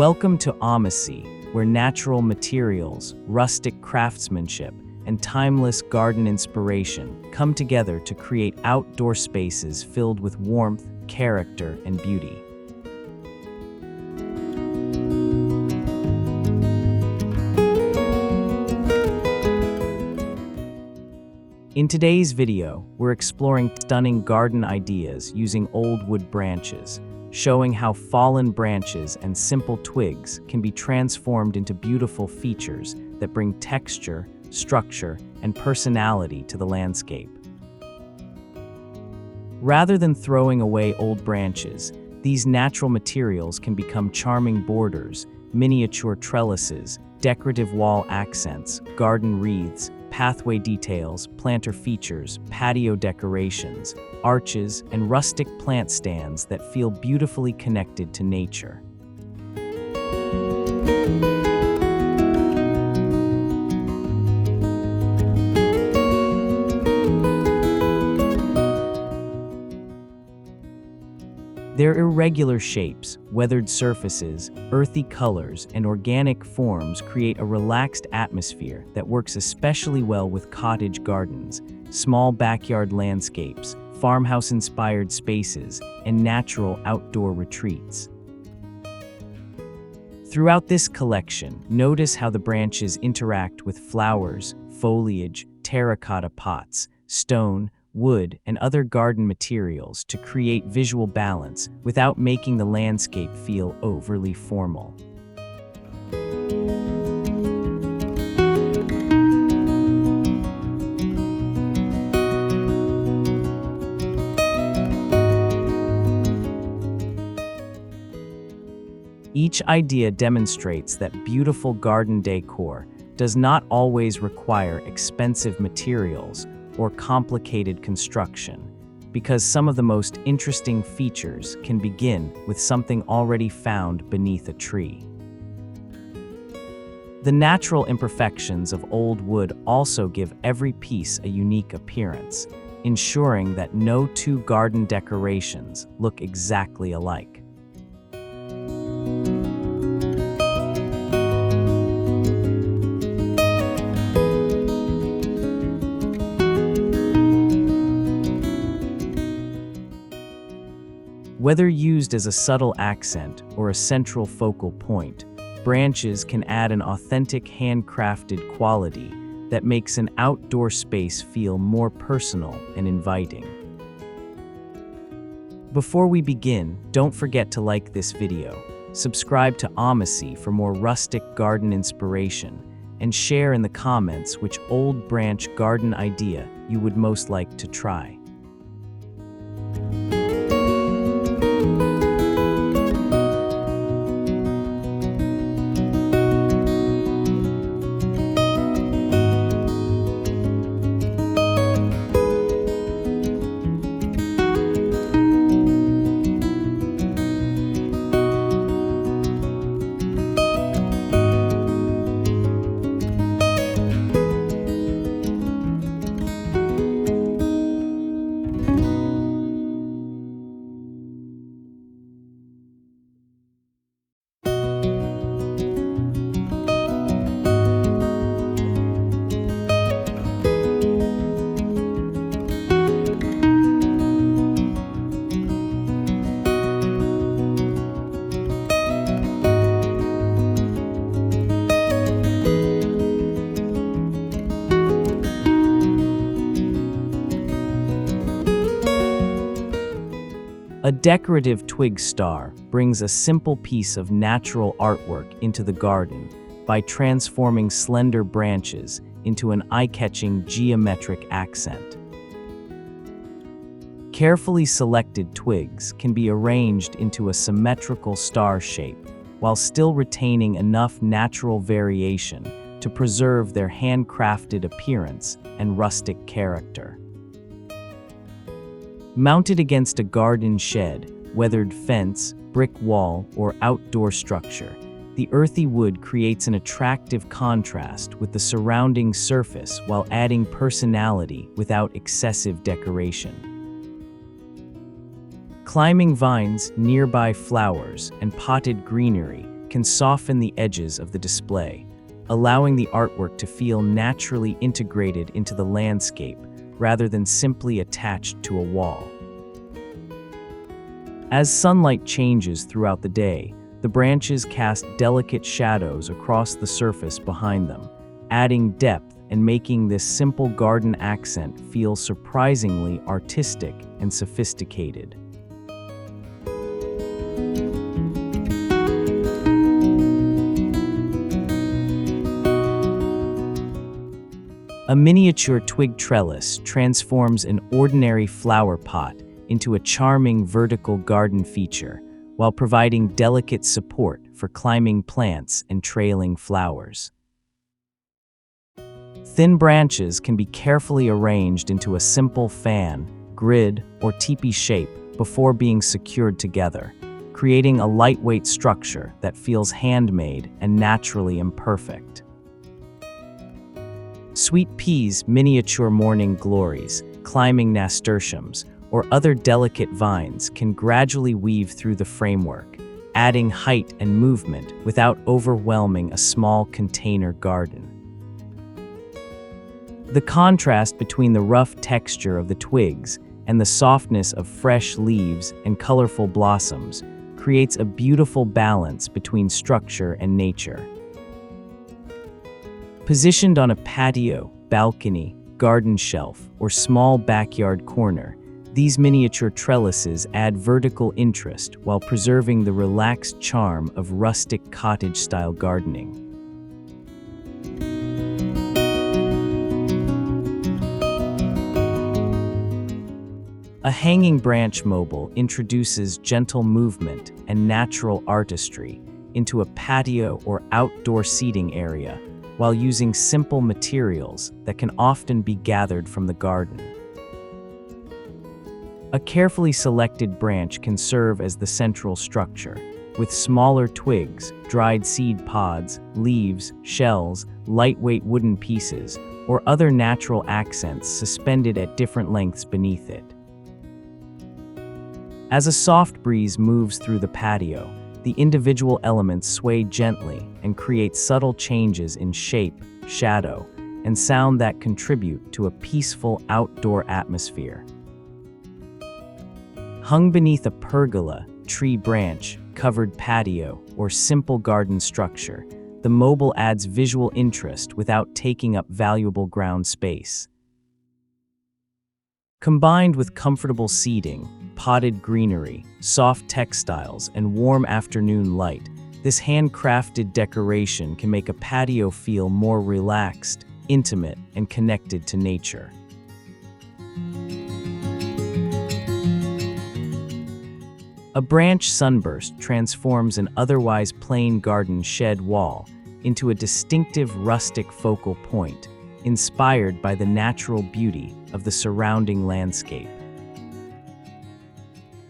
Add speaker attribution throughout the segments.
Speaker 1: Welcome to Omasae, where natural materials, rustic craftsmanship, and timeless garden inspiration come together to create outdoor spaces filled with warmth, character, and beauty. In today's video, we're exploring stunning garden ideas using old wood branches, showing how fallen branches and simple twigs can be transformed into beautiful features that bring texture, structure, and personality to the landscape. Rather than throwing away old branches, these natural materials can become charming borders, miniature trellises, decorative wall accents, garden wreaths, pathway details, planter features, patio decorations, arches, and rustic plant stands that feel beautifully connected to nature. Their irregular shapes, weathered surfaces, earthy colors, and organic forms create a relaxed atmosphere that works especially well with cottage gardens, small backyard landscapes, farmhouse-inspired spaces, and natural outdoor retreats. Throughout this collection, notice how the branches interact with flowers, foliage, terracotta pots, stone, wood, and other garden materials to create visual balance without making the landscape feel overly formal. Each idea demonstrates that beautiful garden decor does not always require expensive materials or complicated construction, because some of the most interesting features can begin with something already found beneath a tree. The natural imperfections of old wood also give every piece a unique appearance, ensuring that no two garden decorations look exactly alike. Whether used as a subtle accent or a central focal point, branches can add an authentic handcrafted quality that makes an outdoor space feel more personal and inviting. Before we begin, don't forget to like this video, subscribe to Omasae for more rustic garden inspiration, and share in the comments which old branch garden idea you would most like to try. A decorative twig star brings a simple piece of natural artwork into the garden by transforming slender branches into an eye-catching geometric accent. Carefully selected twigs can be arranged into a symmetrical star shape while still retaining enough natural variation to preserve their handcrafted appearance and rustic character. Mounted against a garden shed, weathered fence, brick wall, or outdoor structure, the earthy wood creates an attractive contrast with the surrounding surface while adding personality without excessive decoration. Climbing vines, nearby flowers, and potted greenery can soften the edges of the display, allowing the artwork to feel naturally integrated into the landscape rather than simply attached to a wall. As sunlight changes throughout the day, the branches cast delicate shadows across the surface behind them, adding depth and making this simple garden accent feel surprisingly artistic and sophisticated. A miniature twig trellis transforms an ordinary flower pot into a charming vertical garden feature, while providing delicate support for climbing plants and trailing flowers. Thin branches can be carefully arranged into a simple fan, grid, or teepee shape before being secured together, creating a lightweight structure that feels handmade and naturally imperfect. Sweet peas, miniature morning glories, climbing nasturtiums, or other delicate vines can gradually weave through the framework, adding height and movement without overwhelming a small container garden. The contrast between the rough texture of the twigs and the softness of fresh leaves and colorful blossoms creates a beautiful balance between structure and nature. Positioned on a patio, balcony, garden shelf, or small backyard corner, these miniature trellises add vertical interest while preserving the relaxed charm of rustic cottage-style gardening. A hanging branch mobile introduces gentle movement and natural artistry into a patio or outdoor seating area, while using simple materials that can often be gathered from the garden. A carefully selected branch can serve as the central structure, with smaller twigs, dried seed pods, leaves, shells, lightweight wooden pieces, or other natural accents suspended at different lengths beneath it. As a soft breeze moves through the patio, the individual elements sway gently and create subtle changes in shape, shadow, and sound that contribute to a peaceful outdoor atmosphere. Hung beneath a pergola, tree branch, covered patio, or simple garden structure, the mobile adds visual interest without taking up valuable ground space. Combined with comfortable seating, potted greenery, soft textiles, and warm afternoon light, this handcrafted decoration can make a patio feel more relaxed, intimate, and connected to nature. A branch sunburst transforms an otherwise plain garden shed wall into a distinctive rustic focal point, inspired by the natural beauty of the surrounding landscape.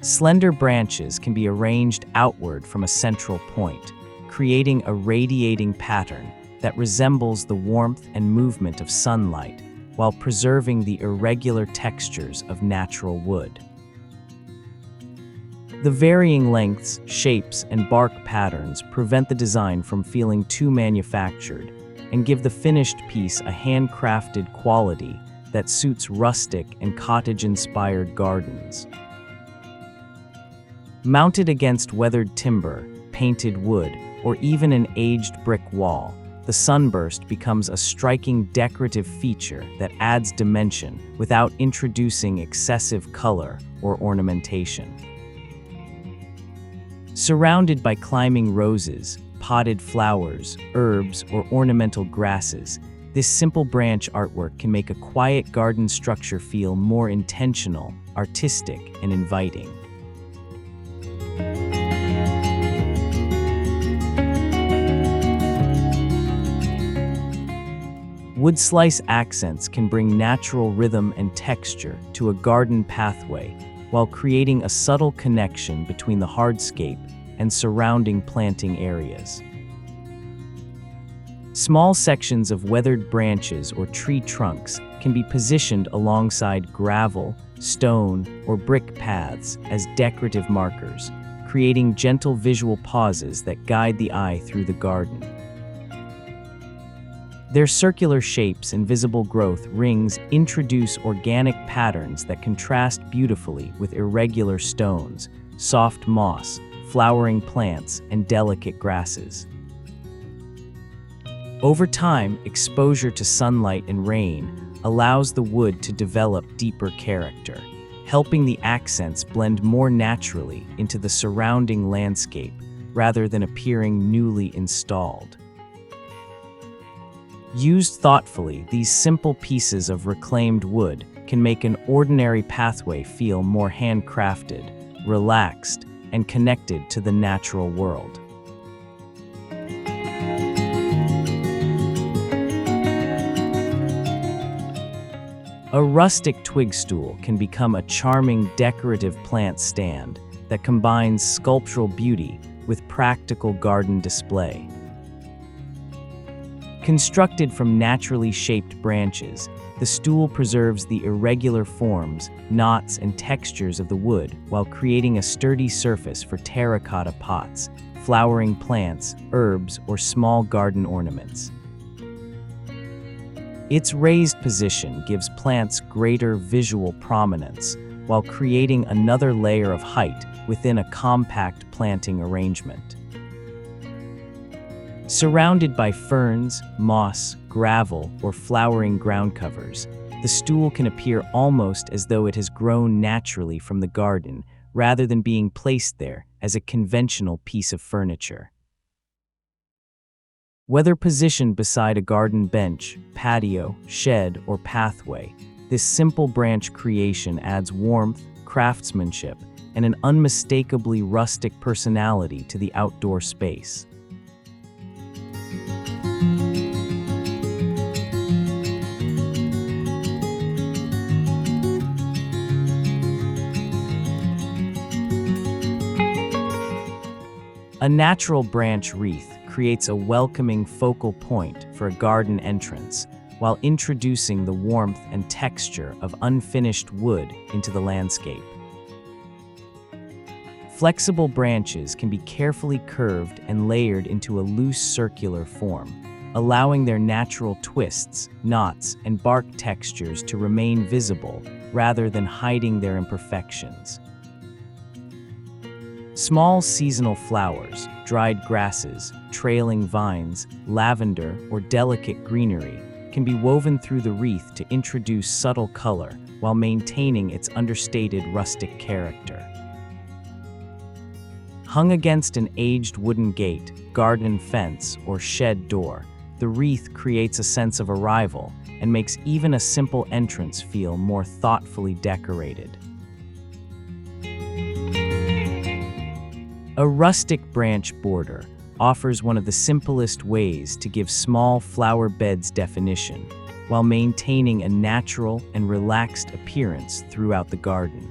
Speaker 1: Slender branches can be arranged outward from a central point, creating a radiating pattern that resembles the warmth and movement of sunlight while preserving the irregular textures of natural wood. The varying lengths, shapes, and bark patterns prevent the design from feeling too manufactured and give the finished piece a handcrafted quality that suits rustic and cottage-inspired gardens. Mounted against weathered timber, painted wood, or even an aged brick wall, the sunburst becomes a striking decorative feature that adds dimension without introducing excessive color or ornamentation. Surrounded by climbing roses, potted flowers, herbs, or ornamental grasses, this simple branch artwork can make a quiet garden structure feel more intentional, artistic, and inviting. Wood slice accents can bring natural rhythm and texture to a garden pathway, while creating a subtle connection between the hardscape and surrounding planting areas. Small sections of weathered branches or tree trunks can be positioned alongside gravel, stone, or brick paths as decorative markers, creating gentle visual pauses that guide the eye through the garden. Their circular shapes and visible growth rings introduce organic patterns that contrast beautifully with irregular stones, soft moss, flowering plants, and delicate grasses. Over time, exposure to sunlight and rain allows the wood to develop deeper character, helping the accents blend more naturally into the surrounding landscape rather than appearing newly installed. Used thoughtfully, these simple pieces of reclaimed wood can make an ordinary pathway feel more handcrafted, relaxed, and connected to the natural world. A rustic twig stool can become a charming decorative plant stand that combines sculptural beauty with practical garden display. Constructed from naturally shaped branches, the stool preserves the irregular forms, knots, and textures of the wood while creating a sturdy surface for terracotta pots, flowering plants, herbs, or small garden ornaments. Its raised position gives plants greater visual prominence while creating another layer of height within a compact planting arrangement. Surrounded by ferns, moss, gravel, or flowering ground covers, the stool can appear almost as though it has grown naturally from the garden rather than being placed there as a conventional piece of furniture. Whether positioned beside a garden bench, patio, shed, or pathway, this simple branch creation adds warmth, craftsmanship, and an unmistakably rustic personality to the outdoor space. A natural branch wreath creates a welcoming focal point for a garden entrance, while introducing the warmth and texture of unfinished wood into the landscape. Flexible branches can be carefully curved and layered into a loose circular form, allowing their natural twists, knots, and bark textures to remain visible rather than hiding their imperfections. Small seasonal flowers, dried grasses, trailing vines, lavender, or delicate greenery can be woven through the wreath to introduce subtle color while maintaining its understated rustic character. Hung against an aged wooden gate, garden fence, or shed door, the wreath creates a sense of arrival and makes even a simple entrance feel more thoughtfully decorated. A rustic branch border offers one of the simplest ways to give small flower beds definition, while maintaining a natural and relaxed appearance throughout the garden.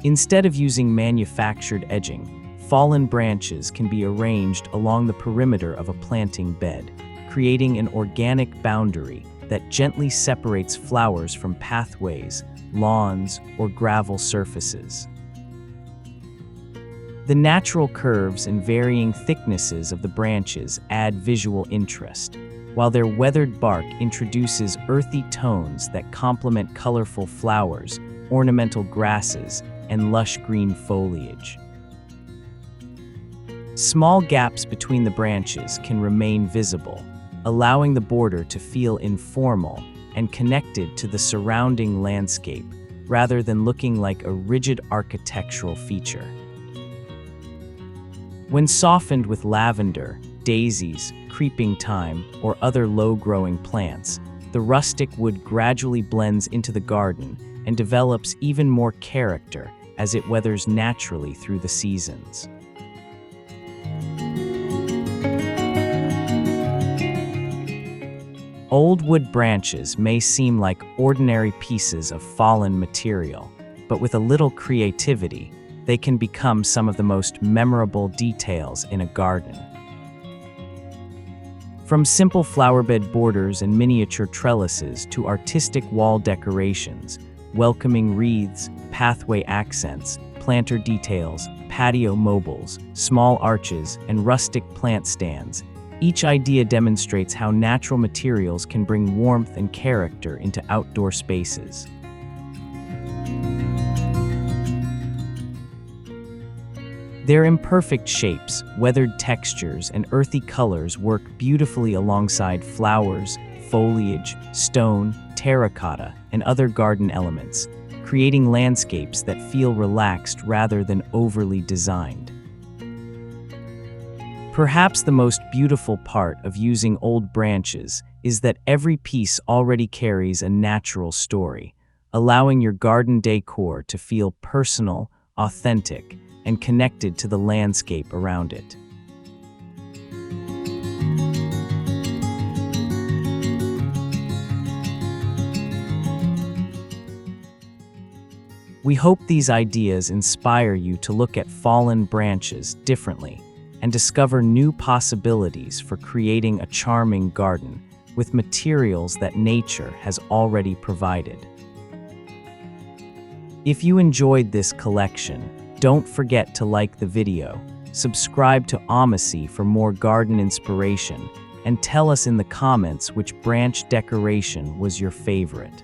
Speaker 1: Instead of using manufactured edging, fallen branches can be arranged along the perimeter of a planting bed, creating an organic boundary that gently separates flowers from pathways, lawns, or gravel surfaces. The natural curves and varying thicknesses of the branches add visual interest, while their weathered bark introduces earthy tones that complement colorful flowers, ornamental grasses, and lush green foliage. Small gaps between the branches can remain visible, allowing the border to feel informal and connected to the surrounding landscape rather than looking like a rigid architectural feature. When softened with lavender, daisies, creeping thyme, or other low-growing plants, the rustic wood gradually blends into the garden and develops even more character as it weathers naturally through the seasons. Old wood branches may seem like ordinary pieces of fallen material, but with a little creativity, they can become some of the most memorable details in a garden. From simple flowerbed borders and miniature trellises to artistic wall decorations, welcoming wreaths, pathway accents, planter details, patio mobiles, small arches, and rustic plant stands. Each idea demonstrates how natural materials can bring warmth and character into outdoor spaces. Their imperfect shapes, weathered textures, and earthy colors work beautifully alongside flowers, foliage, stone, terracotta, and other garden elements, creating landscapes that feel relaxed rather than overly designed. Perhaps the most beautiful part of using old branches is that every piece already carries a natural story, allowing your garden decor to feel personal, authentic, and connected to the landscape around it. We hope these ideas inspire you to look at fallen branches differently and discover new possibilities for creating a charming garden with materials that nature has already provided. If you enjoyed this collection, don't forget to like the video, subscribe to Omasae for more garden inspiration, and tell us in the comments which branch decoration was your favorite.